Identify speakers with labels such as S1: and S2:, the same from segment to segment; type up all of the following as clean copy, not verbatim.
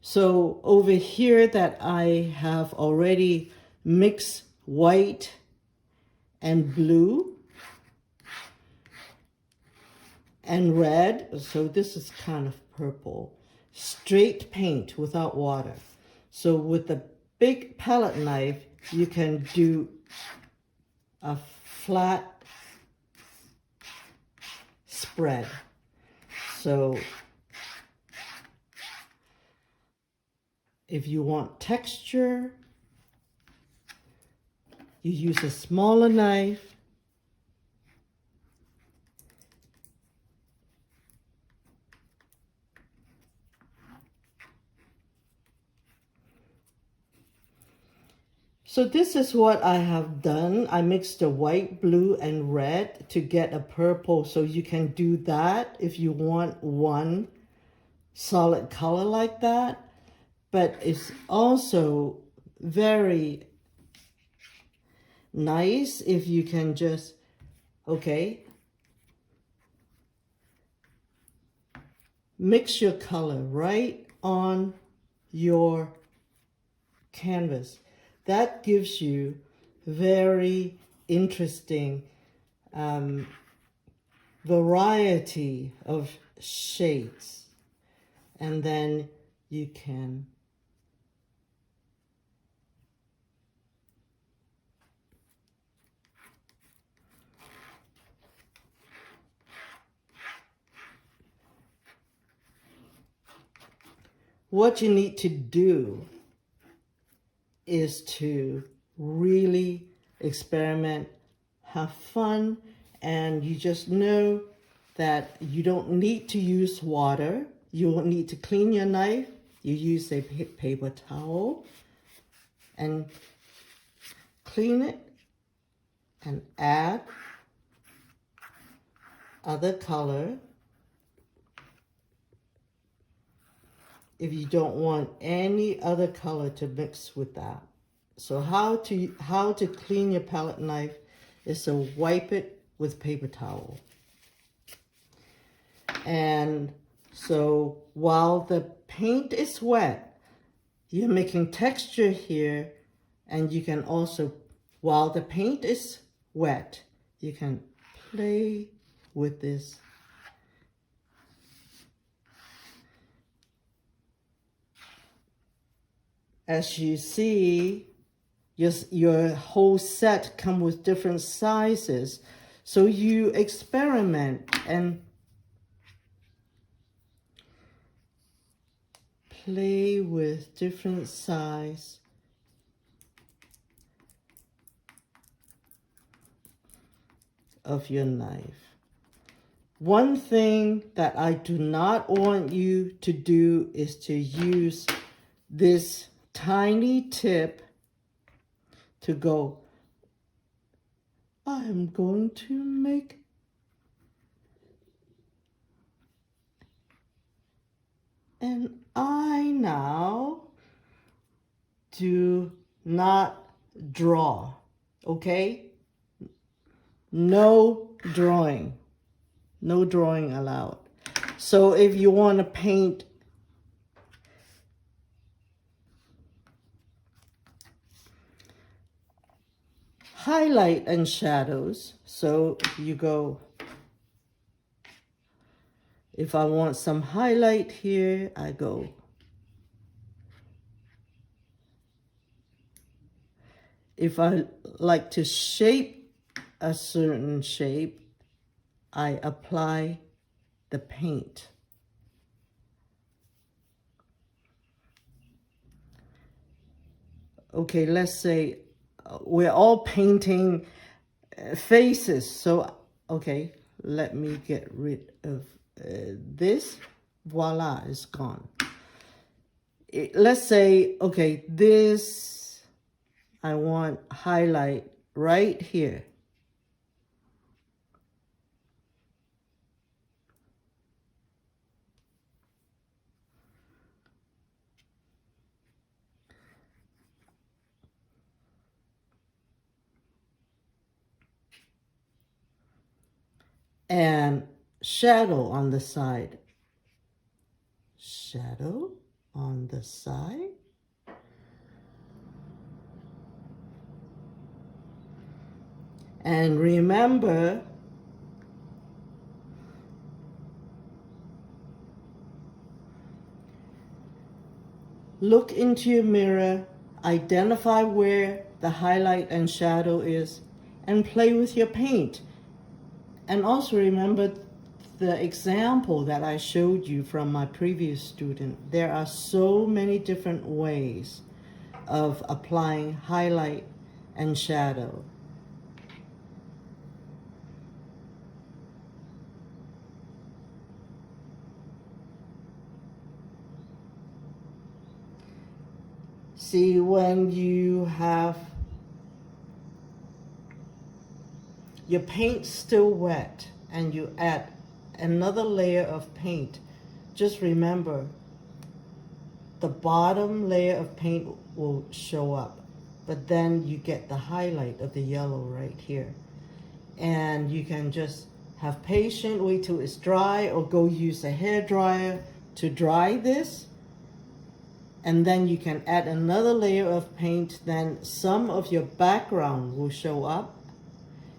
S1: So over here that I have already mixed white and blue and red. So this is kind of purple. Straight paint without water. So with the big palette knife, you can do a flat spread. So if you want texture, you use a smaller knife. So this is what I have done. I mixed the white, blue, and red to get a purple. So you can do that if you want one solid color like that. But it's also very nice if you can just, okay, mix your color right on your canvas. That gives you very interesting variety of shades. And then you can what you need to do is to really experiment, have fun, and you just know that you don't need to use water. You won't need to clean your knife. You use a paper towel and clean it and add other color. If you don't want any other color to mix with that. So how to clean your palette knife is to wipe it with paper towel. And so while the paint is wet, you're making texture here, and you can also, while the paint is wet, you can play with this. As you see, your whole set comes with different sizes. So you experiment and play with different size of your knife. One thing that I do not want you to do is to use this tiny tip to go, I'm going to make an eye now. Do not draw, okay? No drawing. No drawing allowed. So if you want to paint highlight and shadows, so you go, if I want some highlight here, I go. If I like to shape a certain shape, I apply the paint. Okay, let's say we're all painting faces. So, okay, let me get rid of this. Voila, it's gone. Let's say, okay, this, I want highlight right here. And shadow on the side. Shadow on the side. And remember, look into your mirror, identify where the highlight and shadow is, and play with your paint. And also remember the example that I showed you from my previous student. There are so many different ways of applying highlight and shadow. See, when you have your paint still wet and you add another layer of paint, just remember the bottom layer of paint will show up, but then you get the highlight of the yellow right here. And you can just have patience, wait till it's dry, or go use a hair dryer to dry this. And then you can add another layer of paint, then some of your background will show up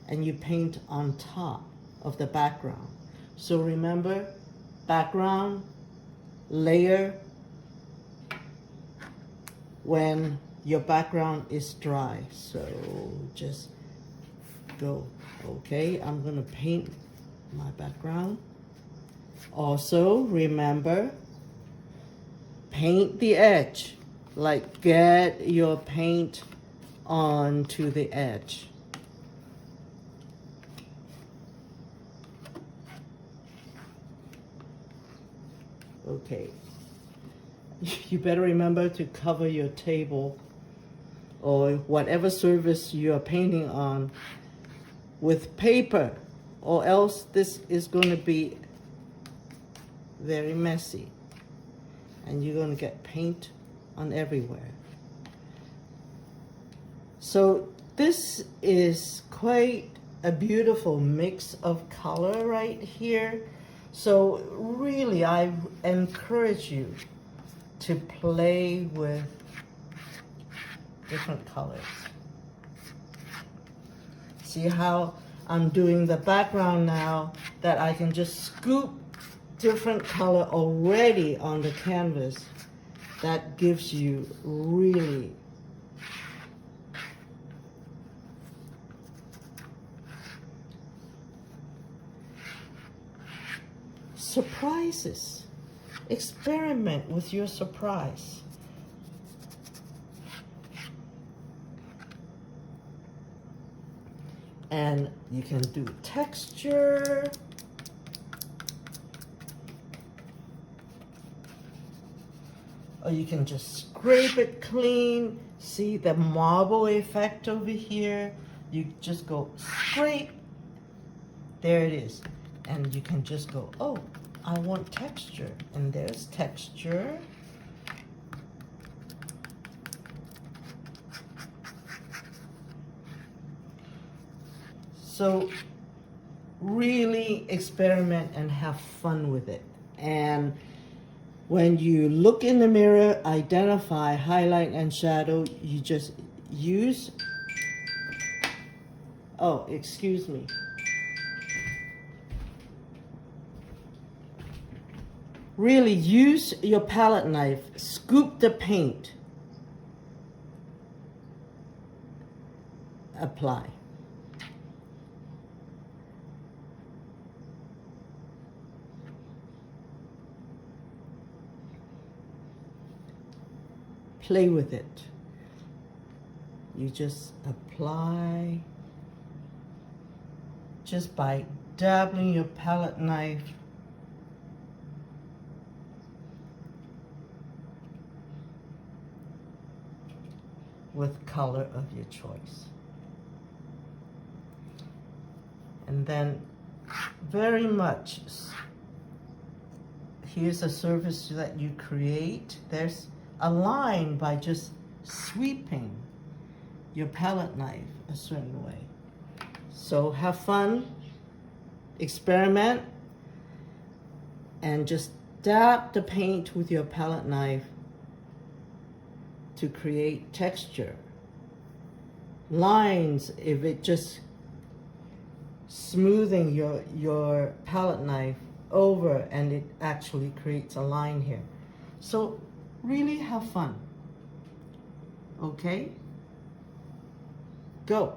S1: and you paint on top of the background. So remember, background, layer, when your background is dry. So just go. Okay, I'm gonna paint my background. Also remember, paint the edge, like get your paint onto the edge. Okay, you better remember to cover your table or whatever surface you are painting on with paper, or else this is going to be very messy and you're going to get paint on everywhere. So this is quite a beautiful mix of color right here. So really, I encourage you to play with different colors. See how I'm doing the background now, that I can just scoop different color already on the canvas. That gives you really surprises. Experiment with your surprise. And you can do texture. Or you can just scrape it clean. See the marble effect over here? You just go scrape. There it is. And you can just go, oh, I want texture. And there's texture. So really experiment and have fun with it. And when you look in the mirror, identify highlight and shadow, you just use, oh, excuse me. Really use your palette knife, scoop the paint, apply. Play with it. You just apply just by dabbling your palette knife. With color of your choice. And then very much, here's a surface that you create. There's a line by just sweeping your palette knife a certain way. So have fun, experiment, and just dab the paint with your palette knife to create texture. Lines, if it just smoothing your palette knife over and it actually creates a line here. So really have fun. Okay? Go.